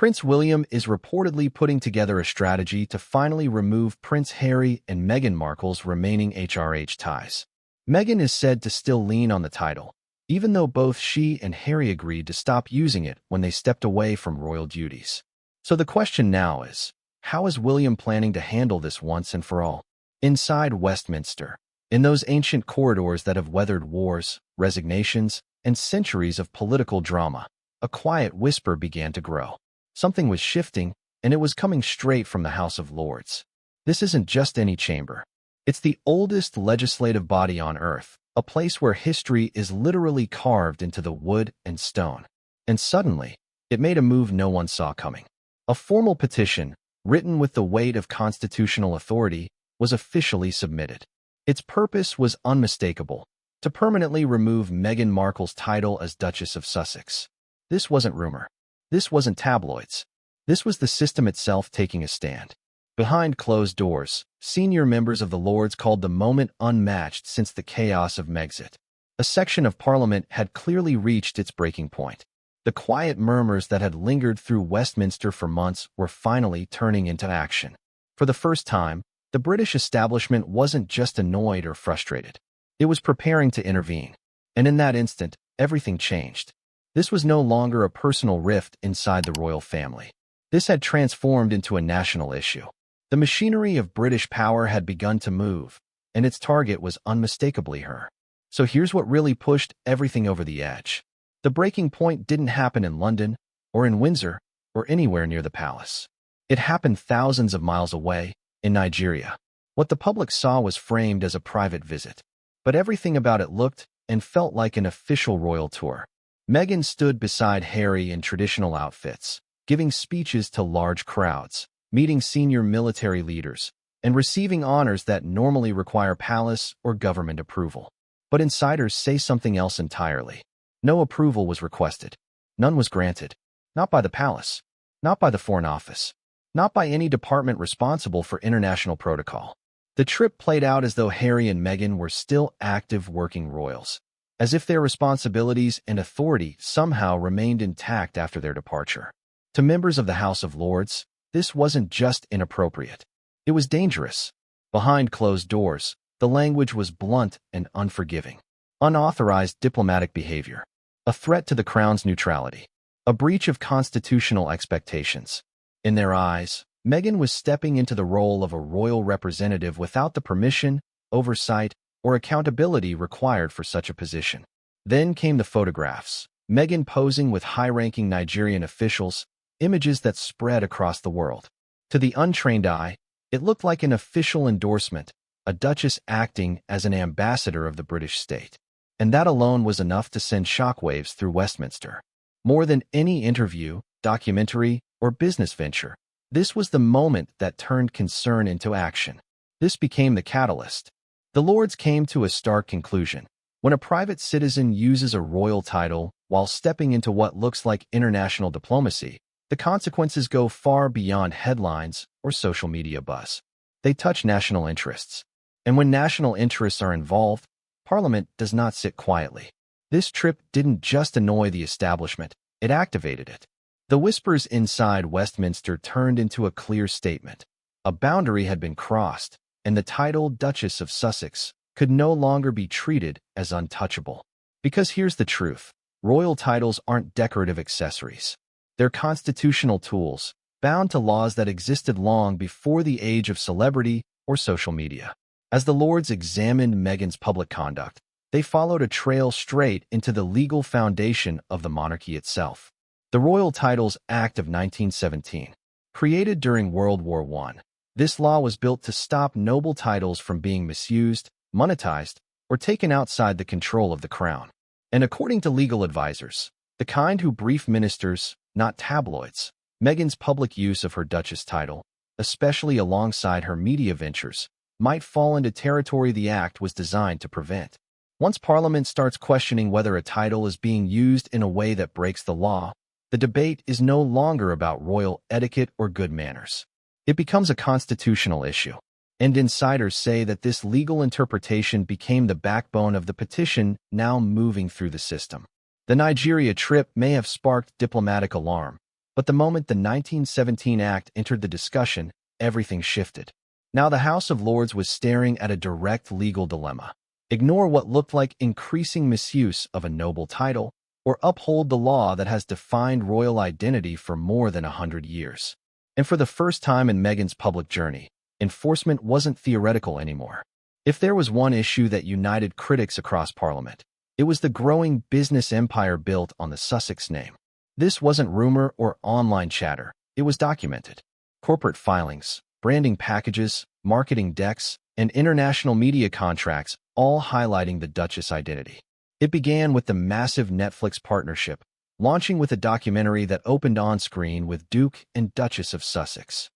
Prince William is reportedly putting together a strategy to finally remove Prince Harry and Meghan Markle's remaining HRH ties. Meghan is said to still lean on the title, even though both she and Harry agreed to stop using it when they stepped away from royal duties. So the question now is, how is William planning to handle this once and for all? Inside Westminster, in those ancient corridors that have weathered wars, resignations, and centuries of political drama, a quiet whisper began to grow. Something was shifting, and it was coming straight from the House of Lords. This isn't just any chamber. It's the oldest legislative body on earth, a place where history is literally carved into the wood and stone. And suddenly, it made a move no one saw coming. A formal petition, written with the weight of constitutional authority, was officially submitted. Its purpose was unmistakable: to permanently remove Meghan Markle's title as Duchess of Sussex. This wasn't rumor. This wasn't tabloids. This was the system itself taking a stand. Behind closed doors, senior members of the Lords called the moment unmatched since the chaos of Megxit. A section of Parliament had clearly reached its breaking point. The quiet murmurs that had lingered through Westminster for months were finally turning into action. For the first time, the British establishment wasn't just annoyed or frustrated. It was preparing to intervene. And in that instant, everything changed. This was no longer a personal rift inside the royal family. This had transformed into a national issue. The machinery of British power had begun to move, and its target was unmistakably her. So here's what really pushed everything over the edge. The breaking point didn't happen in London, or in Windsor, or anywhere near the palace. It happened thousands of miles away, in Nigeria. What the public saw was framed as a private visit, but everything about it looked and felt like an official royal tour. Meghan stood beside Harry in traditional outfits, giving speeches to large crowds, meeting senior military leaders, and receiving honors that normally require palace or government approval. But insiders say something else entirely. No approval was requested. None was granted. Not by the palace. Not by the Foreign Office. Not by any department responsible for international protocol. The trip played out as though Harry and Meghan were still active working royals, as if their responsibilities and authority somehow remained intact after their departure. To members of the House of Lords, this wasn't just inappropriate. It was dangerous. Behind closed doors, the language was blunt and unforgiving. Unauthorized diplomatic behavior. A threat to the Crown's neutrality. A breach of constitutional expectations. In their eyes, Meghan was stepping into the role of a royal representative without the permission, oversight, or accountability required for such a position. Then came the photographs. Meghan posing with high-ranking Nigerian officials, images that spread across the world. To the untrained eye, it looked like an official endorsement, a duchess acting as an ambassador of the British state. And that alone was enough to send shockwaves through Westminster. More than any interview, documentary, or business venture, this was the moment that turned concern into action. This became the catalyst. The Lords came to a stark conclusion. When a private citizen uses a royal title while stepping into what looks like international diplomacy, the consequences go far beyond headlines or social media buzz. They touch national interests. And when national interests are involved, Parliament does not sit quietly. This trip didn't just annoy the establishment, it activated it. The whispers inside Westminster turned into a clear statement. A boundary had been crossed, and the title Duchess of Sussex could no longer be treated as untouchable. Because here's the truth. Royal titles aren't decorative accessories. They're constitutional tools, bound to laws that existed long before the age of celebrity or social media. As the Lords examined Meghan's public conduct, they followed a trail straight into the legal foundation of the monarchy itself. The Royal Titles Act of 1917, created during World War I. This law was built to stop noble titles from being misused, monetized, or taken outside the control of the crown. And according to legal advisors, the kind who brief ministers, not tabloids, Meghan's public use of her Duchess title, especially alongside her media ventures, might fall into territory the act was designed to prevent. Once Parliament starts questioning whether a title is being used in a way that breaks the law, the debate is no longer about royal etiquette or good manners. It becomes a constitutional issue. And insiders say that this legal interpretation became the backbone of the petition now moving through the system. The Nigeria trip may have sparked diplomatic alarm, But the moment the 1917 Act entered the discussion, everything shifted. Now the House of Lords was staring at a direct legal dilemma. Ignore what looked like increasing misuse of a noble title, or uphold the law that has defined royal identity for more than 100 years. And for the first time in Meghan's public journey, enforcement wasn't theoretical anymore. If there was one issue that united critics across Parliament, it was the growing business empire built on the Sussex name. This wasn't rumor or online chatter. It was documented. Corporate filings, branding packages, marketing decks, and international media contracts all highlighting the Duchess identity. It began with the massive Netflix partnership, launching with a documentary that opened on-screen with Duke and Duchess of Sussex.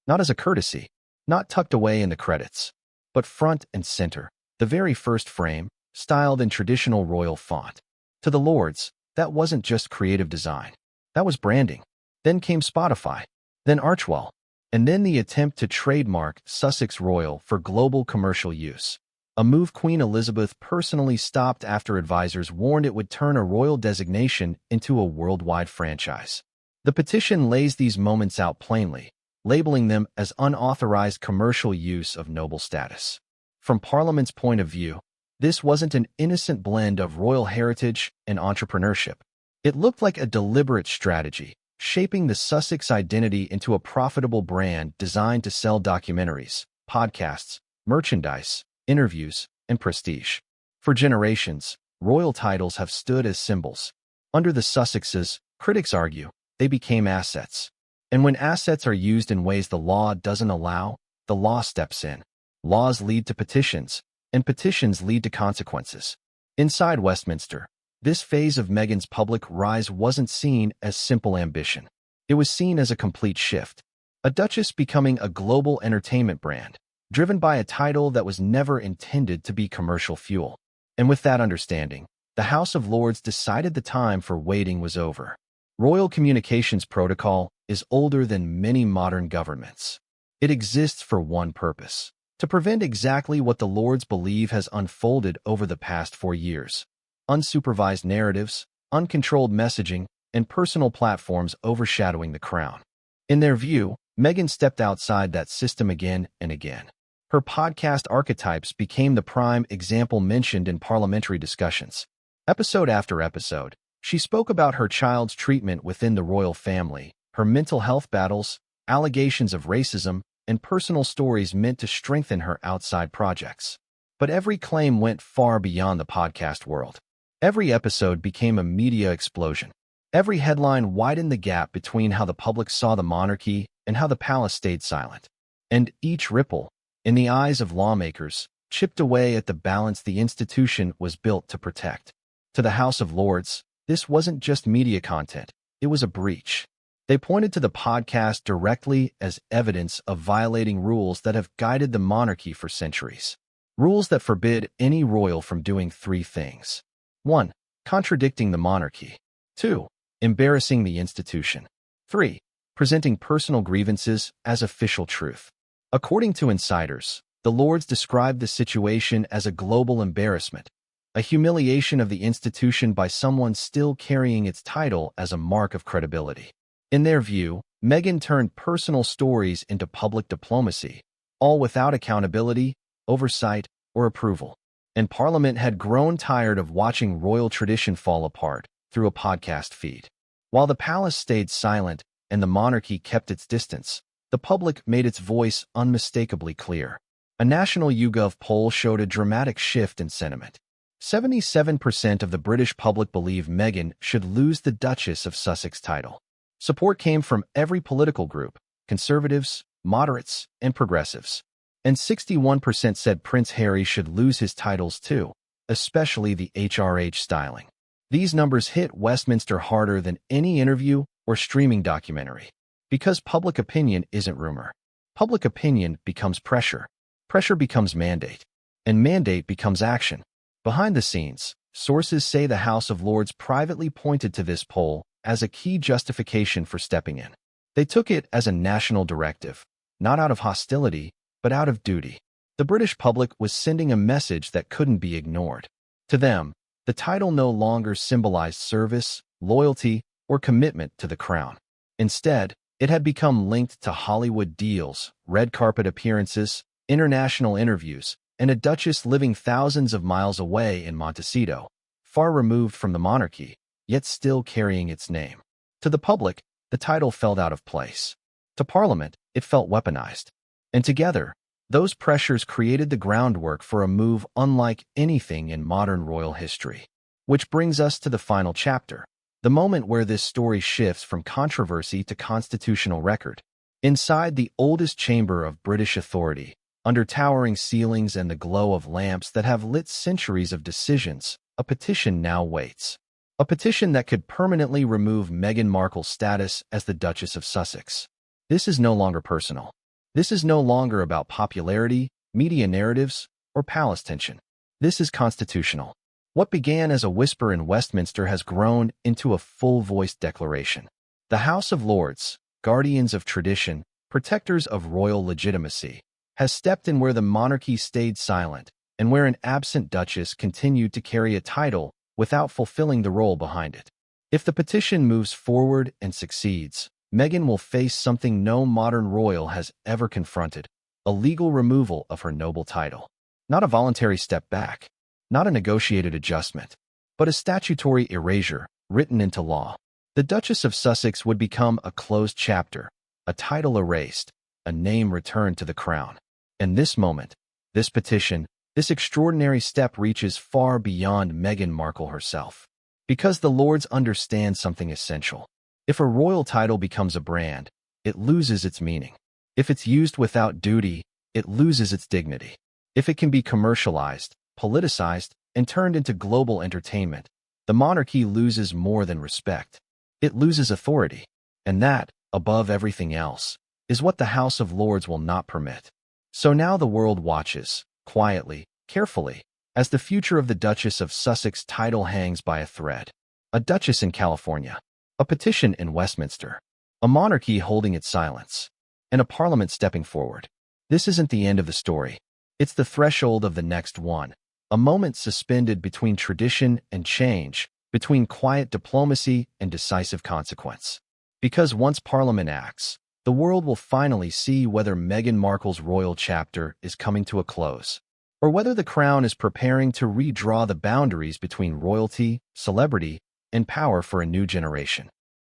Not as a courtesy, not tucked away in the credits, but front and center, the very first frame, styled in traditional royal font. To the Lords, that wasn't just creative design. That was branding. Then came Spotify, then Archwell, and then the attempt to trademark Sussex Royal for global commercial use. A move Queen Elizabeth personally stopped after advisors warned it would turn a royal designation into a worldwide franchise. The petition lays these moments out plainly, labeling them as unauthorized commercial use of noble status. From Parliament's point of view, this wasn't an innocent blend of royal heritage and entrepreneurship. It looked like a deliberate strategy, shaping the Sussex identity into a profitable brand designed to sell documentaries, podcasts, merchandise, interviews, and prestige. For generations, royal titles have stood as symbols. Under the Sussexes, critics argue, they became assets. And when assets are used in ways the law doesn't allow, the law steps in. Laws lead to petitions, and petitions lead to consequences. Inside Westminster, this phase of Meghan's public rise wasn't seen as simple ambition. It was seen as a complete shift. A duchess becoming a global entertainment brand, driven by a title that was never intended to be commercial fuel. And with that understanding, the House of Lords decided the time for waiting was over. Royal communications protocol is older than many modern governments. It exists for one purpose: to prevent exactly what the Lords believe has unfolded over the past 4 years. Unsupervised narratives, uncontrolled messaging, and personal platforms overshadowing the crown. In their view, Meghan stepped outside that system again and again. Her podcast archetypes became the prime example mentioned in parliamentary discussions. Episode after episode, she spoke about her child's treatment within the royal family, her mental health battles, allegations of racism, and personal stories meant to strengthen her outside projects. But every claim went far beyond the podcast world. Every episode became a media explosion. Every headline widened the gap between how the public saw the monarchy and how the palace stayed silent. And each ripple, in the eyes of lawmakers, chipped away at the balance the institution was built to protect. To the House of Lords, this wasn't just media content, it was a breach. They pointed to the podcast directly as evidence of violating rules that have guided the monarchy for centuries. Rules that forbid any royal from doing 3 things. 1. Contradicting the monarchy. 2. Embarrassing the institution. 3. Presenting personal grievances as official truth. According to insiders, the Lords described the situation as a global embarrassment, a humiliation of the institution by someone still carrying its title as a mark of credibility. In their view, Meghan turned personal stories into public diplomacy, all without accountability, oversight, or approval. And Parliament had grown tired of watching royal tradition fall apart through a podcast feed. While the palace stayed silent and the monarchy kept its distance, the public made its voice unmistakably clear. A national YouGov poll showed a dramatic shift in sentiment. 77% of the British public believe Meghan should lose the Duchess of Sussex title. Support came from every political group: conservatives, moderates, and progressives. And 61% said Prince Harry should lose his titles too, especially the HRH styling. These numbers hit Westminster harder than any interview or streaming documentary. Because public opinion isn't rumor. Public opinion becomes pressure. Pressure becomes mandate. And mandate becomes action. Behind the scenes, sources say the House of Lords privately pointed to this poll as a key justification for stepping in. They took it as a national directive, not out of hostility, but out of duty. The British public was sending a message that couldn't be ignored. To them, the title no longer symbolized service, loyalty, or commitment to the crown. Instead, it had become linked to Hollywood deals, red carpet appearances, international interviews, and a duchess living thousands of miles away in Montecito, far removed from the monarchy, yet still carrying its name. To the public, the title felt out of place. To Parliament, it felt weaponized. And together, those pressures created the groundwork for a move unlike anything in modern royal history. Which brings us to the final chapter, the moment where this story shifts from controversy to constitutional record. Inside the oldest chamber of British authority, under towering ceilings and the glow of lamps that have lit centuries of decisions, a petition now waits. A petition that could permanently remove Meghan Markle's status as the Duchess of Sussex. This is no longer personal. This is no longer about popularity, media narratives, or palace tension. This is constitutional. What began as a whisper in Westminster has grown into a full-voiced declaration. The House of Lords, guardians of tradition, protectors of royal legitimacy, has stepped in where the monarchy stayed silent and where an absent duchess continued to carry a title without fulfilling the role behind it. If the petition moves forward and succeeds, Meghan will face something no modern royal has ever confronted, a legal removal of her noble title. Not a voluntary step back, not a negotiated adjustment, but a statutory erasure written into law. The Duchess of Sussex would become a closed chapter, a title erased, a name returned to the crown. And this moment, this petition, this extraordinary step reaches far beyond Meghan Markle herself. Because the Lords understand something essential. If a royal title becomes a brand, it loses its meaning. If it's used without duty, it loses its dignity. If it can be commercialized, politicized, and turned into global entertainment, the monarchy loses more than respect. It loses authority. And that, above everything else, is what the House of Lords will not permit. So now the world watches, quietly, carefully, as the future of the Duchess of Sussex title hangs by a thread. A duchess in California, a petition in Westminster, a monarchy holding its silence, and a parliament stepping forward. This isn't the end of the story. It's the threshold of the next one, a moment suspended between tradition and change, between quiet diplomacy and decisive consequence. Because once Parliament acts, the world will finally see whether Meghan Markle's royal chapter is coming to a close, or whether the crown is preparing to redraw the boundaries between royalty, celebrity, and power for a new generation.